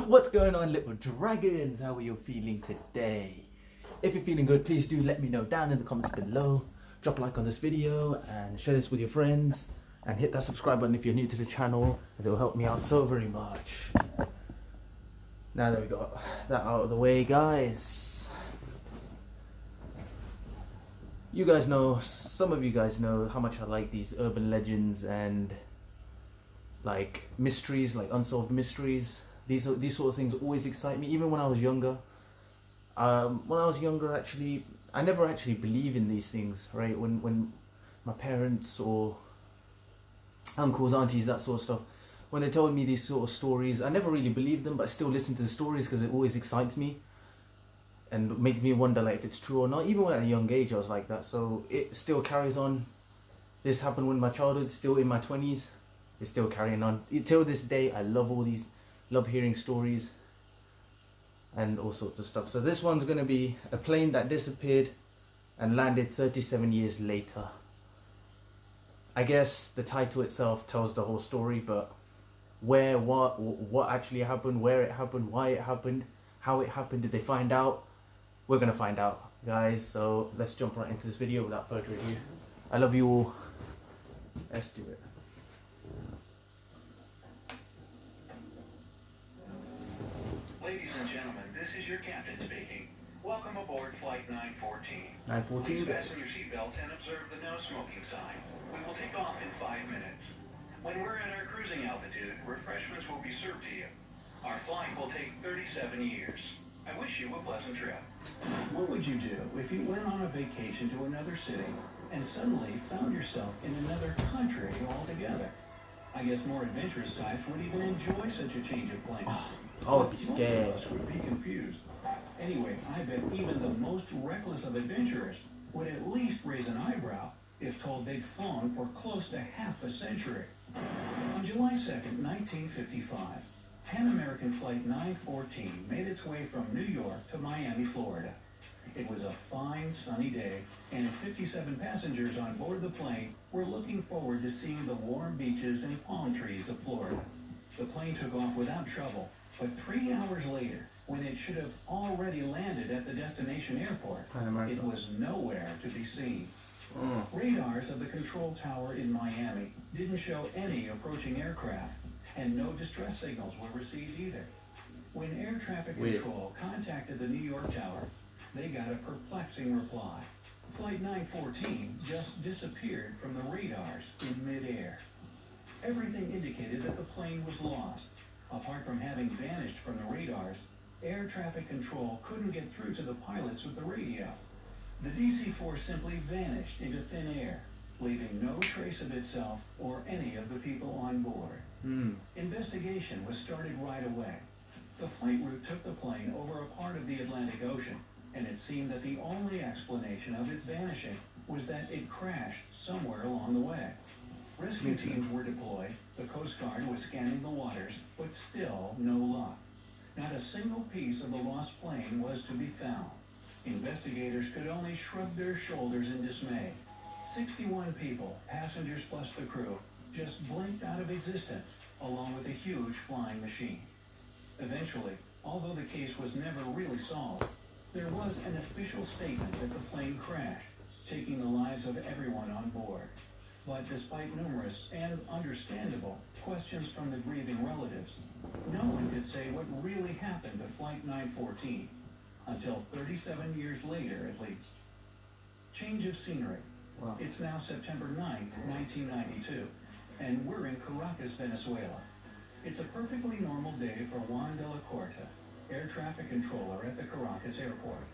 What's going on, little dragons? How are you feeling today? If you're feeling good, please do let me know down in the comments below. Drop a like on this video and share this with your friends, and hit that subscribe button if you're new to the channel, as it will help me out so very much. Now that we got that out of the way, guys, you guys know, some of you guys know how much I like these urban legends and like mysteries, like unsolved mysteries. These sort of things always excite me, even when I was younger. Actually, I never actually believed in these things, right? When my parents or uncles, aunties, that sort of stuff, when they told me these sort of stories, I never really believed them, but I still listen to the stories because it always excites me and makes me wonder like if it's true or not. Even when at a young age I was like that, so it still carries on. This happened in my childhood, still in my 20s, it's still carrying on. Till this day, I love hearing stories and all sorts of stuff. So this one's going to be a plane that disappeared and landed 37 years later. I guess the title itself tells the whole story, but where, what actually happened, where it happened, why it happened, how it happened, did they find out? We're going to find out, guys. So let's jump right into this video without further ado. I love you all. Let's do it. Ladies and gentlemen, this is your captain speaking. Welcome aboard Flight 914. 914. Please fasten your seatbelts and observe the no smoking sign. We will take off in 5 minutes. When we're at our cruising altitude, refreshments will be served to you. Our flight will take 37 years. I wish you a pleasant trip. What would you do if you went on a vacation to another city and suddenly found yourself in another country altogether? I guess more adventurous types would even enjoy such a change of plans. I would be scared. Most of us would be confused. Anyway, I bet even the most reckless of adventurers would at least raise an eyebrow if told they'd flown for close to half a century. On July 2nd, 1955, Pan American Flight 914 made its way from New York to Miami, Florida. It was a fine, sunny day, and 57 passengers on board the plane were looking forward to seeing the warm beaches and palm trees of Florida. The plane took off without trouble, but 3 hours later, when it should have already landed at the destination airport, it was nowhere to be seen. Radars of the control tower in Miami didn't show any approaching aircraft, and no distress signals were received either. When air traffic control contacted the New York tower, they got a perplexing reply. Flight 914 just disappeared from the radars in midair. Everything indicated that the plane was lost. Apart from having vanished from the radars, air traffic control couldn't get through to the pilots with the radio. The DC-4 simply vanished into thin air, leaving no trace of itself or any of the people on board. Investigation was started right away. The flight route took the plane over a part of the Atlantic Ocean, and it seemed that the only explanation of its vanishing was that it crashed somewhere along the way. Rescue teams were deployed, the Coast Guard was scanning the waters, but still no luck. Not a single piece of the lost plane was to be found. Investigators could only shrug their shoulders in dismay. 61 people, passengers plus the crew, just blinked out of existence, along with a huge flying machine. Eventually, although the case was never really solved, there was an official statement that the plane crashed, taking the lives of everyone on board. But despite numerous and understandable questions from the grieving relatives, no one could say what really happened to Flight 914, until 37 years later at least. Change of scenery. Wow. It's now September 9th, 1992, and we're in Caracas, Venezuela. It's a perfectly normal day for Juan de la Corta, air traffic controller at the Caracas airport.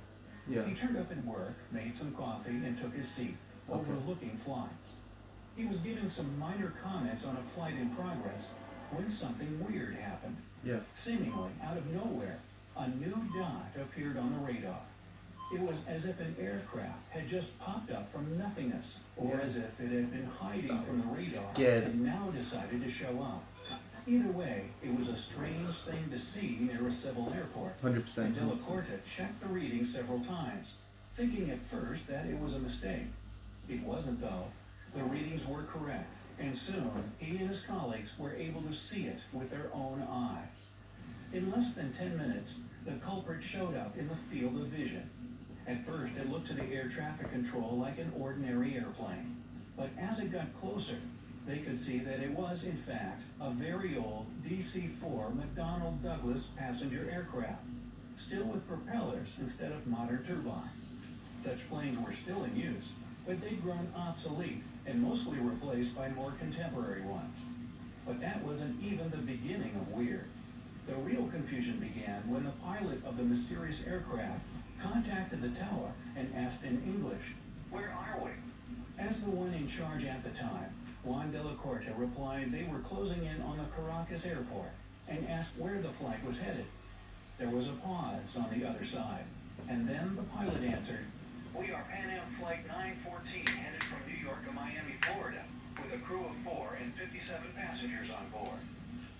He turned up at work, made some coffee, and took his seat, overlooking flights. He was giving some minor comments on a flight in progress when something weird happened. Seemingly out of nowhere, a new dot appeared on the radar. It was as if an aircraft had just popped up from nothingness, or as if it had been hiding from the radar and now decided to show up. Either way, it was a strange thing to see near a civil airport. 100%. And De La Corta checked the reading several times, thinking at first that it was a mistake. It wasn't, though. The readings were correct, and soon he and his colleagues were able to see it with their own eyes. In less than 10 minutes, the culprit showed up in the field of vision. At first, it looked to the air traffic control like an ordinary airplane. But as it got closer, they could see that it was, in fact, a very old DC-4 McDonnell Douglas passenger aircraft, still with propellers instead of modern turbines. Such planes were still in use, but they'd grown obsolete and mostly replaced by more contemporary ones. But that wasn't even the beginning of weird. The real confusion began when the pilot of the mysterious aircraft contacted the tower and asked in English, "Where are we?" As the one in charge at the time, Juan de la Corte replied they were closing in on the Caracas airport and asked where the flight was headed. There was a pause on the other side, and then the pilot answered, "We are Pan Am Flight 914 headed from New York to Miami, Florida, with a crew of 4 and 57 passengers on board."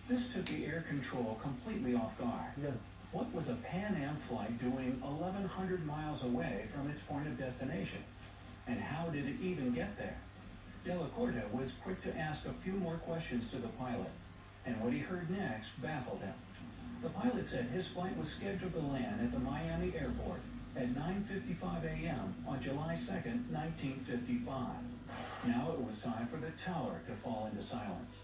This took the air control completely off guard. Yeah. What was a Pan Am flight doing 1,100 miles away from its point of destination? And how did it even get there? De la Corte was quick to ask a few more questions to the pilot, and what he heard next baffled him. The pilot said his flight was scheduled to land at the Miami airport at 9:55 a.m. on July 2nd, 1955. Now it was time for the tower to fall into silence.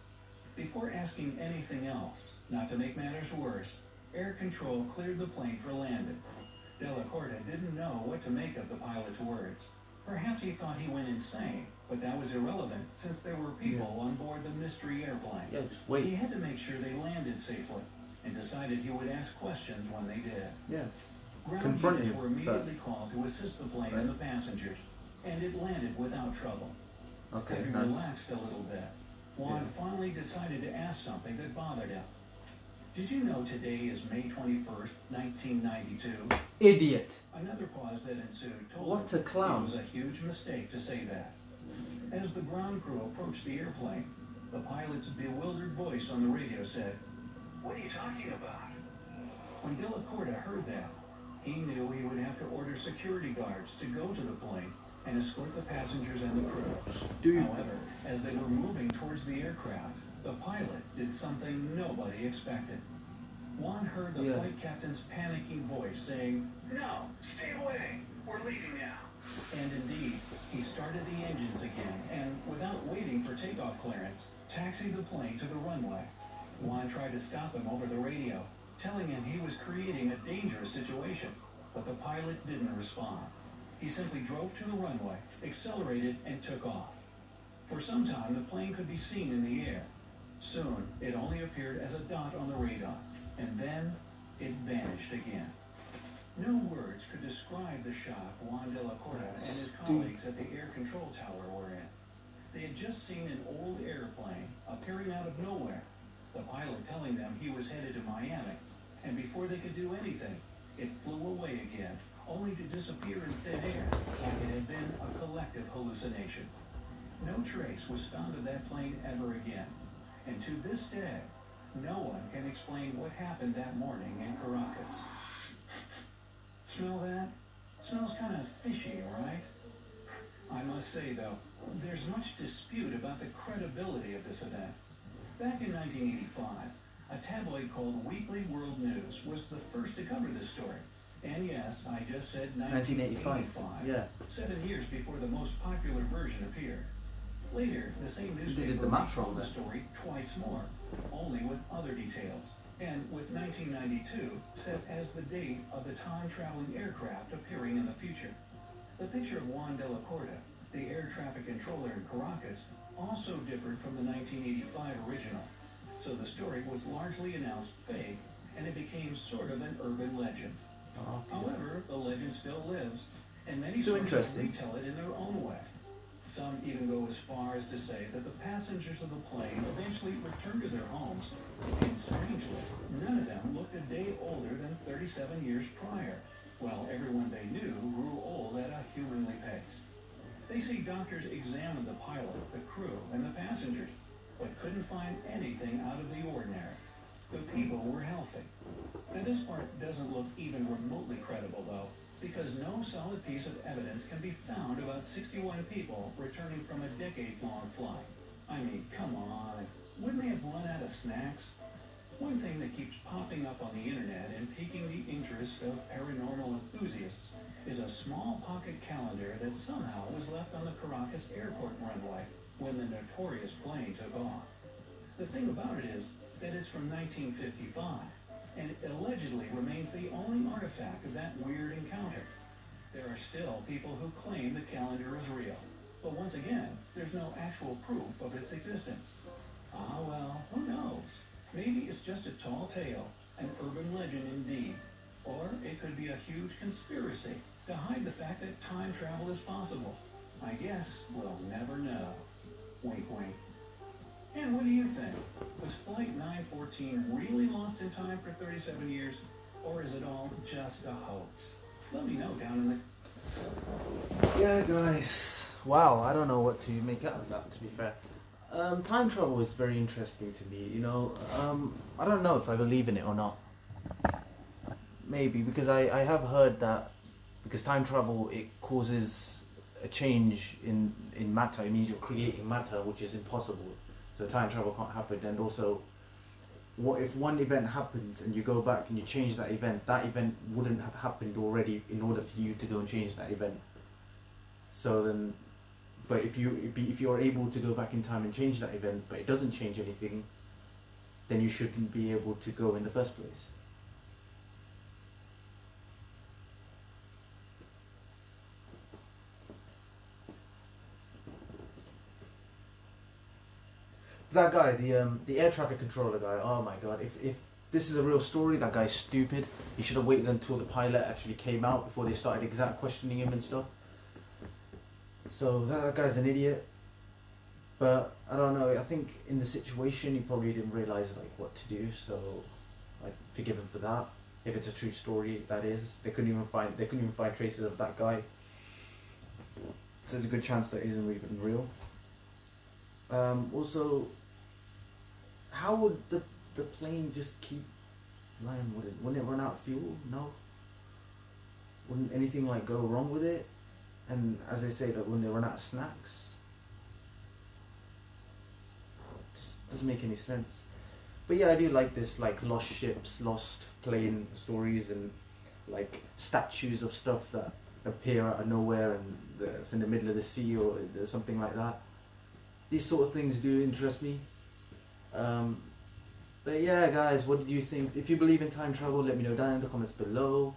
Before asking anything else, not to make matters worse, air control cleared the plane for landing. De la Corte didn't know what to make of the pilot's words. Perhaps he thought he went insane, but that was irrelevant since there were people on board the mystery airplane. Yeah, just wait. He had to make sure they landed safely and decided he would ask questions when they did. Yes. Ground Confront units him were immediately first. called to assist the plane and the passengers, and it landed without trouble. Okay, Having nice. relaxed a little bit, Juan finally decided to ask something that bothered him. Did you know today is May 21st, 1992? Idiot. Another pause that ensued told What him a clown. it was a huge mistake to say that. As the ground crew approached the airplane, the pilot's bewildered voice on the radio said, "What are you talking about?" When De La Corte heard that, he knew he would have to order security guards to go to the plane and escort the passengers and the crew. Dude. However, as they were moving towards the aircraft, the pilot did something nobody expected. Juan heard the flight captain's panicking voice saying, "No, stay away, we're leaving now." And indeed, he started the engines again and, without waiting for takeoff clearance, taxied the plane to the runway. Juan tried to stop him over the radio, telling him he was creating a dangerous situation, but the pilot didn't respond. He simply drove to the runway, accelerated, and took off. For some time, the plane could be seen in the air. Soon, it only appeared as a dot on the radar, and then it vanished again. No words could describe the shock Juan de la Corte and his colleagues at the air control tower were in. They had just seen an old airplane appearing out of nowhere, the pilot telling them he was headed to Miami, and before they could do anything, it flew away again, only to disappear in thin air like it had been a collective hallucination. No trace was found of that plane ever again, and to this day, no one can explain what happened that morning in Caracas. Smell that? Smells kind of fishy, right? I must say, though, there's much dispute about the credibility of this event. Back in 1985, a tabloid called Weekly World News was the first to cover this story. And yes, I just said 1985. Yeah. 7 years before the most popular version appeared. Later, the same did newspaper the math retold wrong the then. story twice more, only with other details, and with 1992 set as the date of the time-traveling aircraft appearing in the future. The picture of Juan de la Corte, the air traffic controller in Caracas, also differed from the 1985 original, so the story was largely announced fake, and it became sort of an urban legend. However, the legend still lives, and many Still sources interesting. retell it in their own way. Some even go as far as to say that the passengers of the plane eventually returned to their homes, and strangely, none of them looked a day older than 37 years prior, while everyone they knew grew old at a humanly pace. They say doctors examined the pilot, the crew, and the passengers, but couldn't find anything out of the ordinary. The people were healthy. Now this part doesn't look even remotely credible, though, because no solid piece of evidence can be found about 61 people returning from a decades-long flight. I mean, come on. Wouldn't they have run out of snacks? One thing that keeps popping up on the internet and piquing the interest of paranormal enthusiasts is a small pocket calendar that somehow was left on the Caracas airport runway when the notorious plane took off. The thing about it is that it's from 1955, and it allegedly remains the only artifact of that weird encounter. There are still people who claim the calendar is real, but once again, there's no actual proof of its existence. Ah well, who knows? Maybe it's just a tall tale, an urban legend indeed. Or it could be a huge conspiracy to hide the fact that time travel is possible. I guess we'll never know. Wink wink. And what do you think? Was Flight 914 really lost in time for 37 years? Or is it all just a hoax? Let me know down in the... Yeah, guys. Wow, I don't know what to make out of that, to be fair. Time travel is very interesting to me, you know. I don't know if I believe in it or not. Maybe, because I have heard that because time travel, it causes a change in matter. It means you're creating matter, which is impossible. So time travel can't happen. And also, what if one event happens and you go back and you change that event wouldn't have happened already in order for you to go and change that event. So then, but if you're able to go back in time and change that event, but it doesn't change anything, then you shouldn't be able to go in the first place. That guy, the air traffic controller guy, oh my god, if this is a real story, that guy's stupid. He should have waited until the pilot actually came out before they started exact questioning him and stuff. So that guy's an idiot. But I don't know, I think in the situation he probably didn't realise like what to do, so I forgive him for that. If it's a true story, that is. They couldn't even find traces of that guy. So there's a good chance that isn't even real. Also, how would the plane just keep flying? Wouldn't it run out of fuel? No. Wouldn't anything like go wrong with it? And as they say, that when they run out of snacks, just doesn't make any sense. But yeah, I do like this like lost ships, lost plane stories, and like statues of stuff that appear out of nowhere and it's in the middle of the sea or something like that. These sort of things do interest me. But yeah, guys, what did you think? If you believe in time travel, let me know down in the comments below.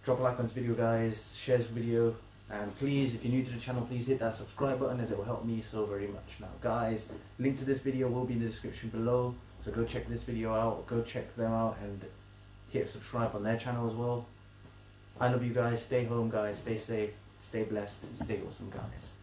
Drop a like on this video, guys. Share this video. And please, if you're new to the channel, please hit that subscribe button, as it will help me so very much. Now, guys, link to this video will be in the description below. So go check this video out. Go check them out and hit subscribe on their channel as well. I love you guys. Stay home, guys. Stay safe. Stay blessed. Stay awesome, guys.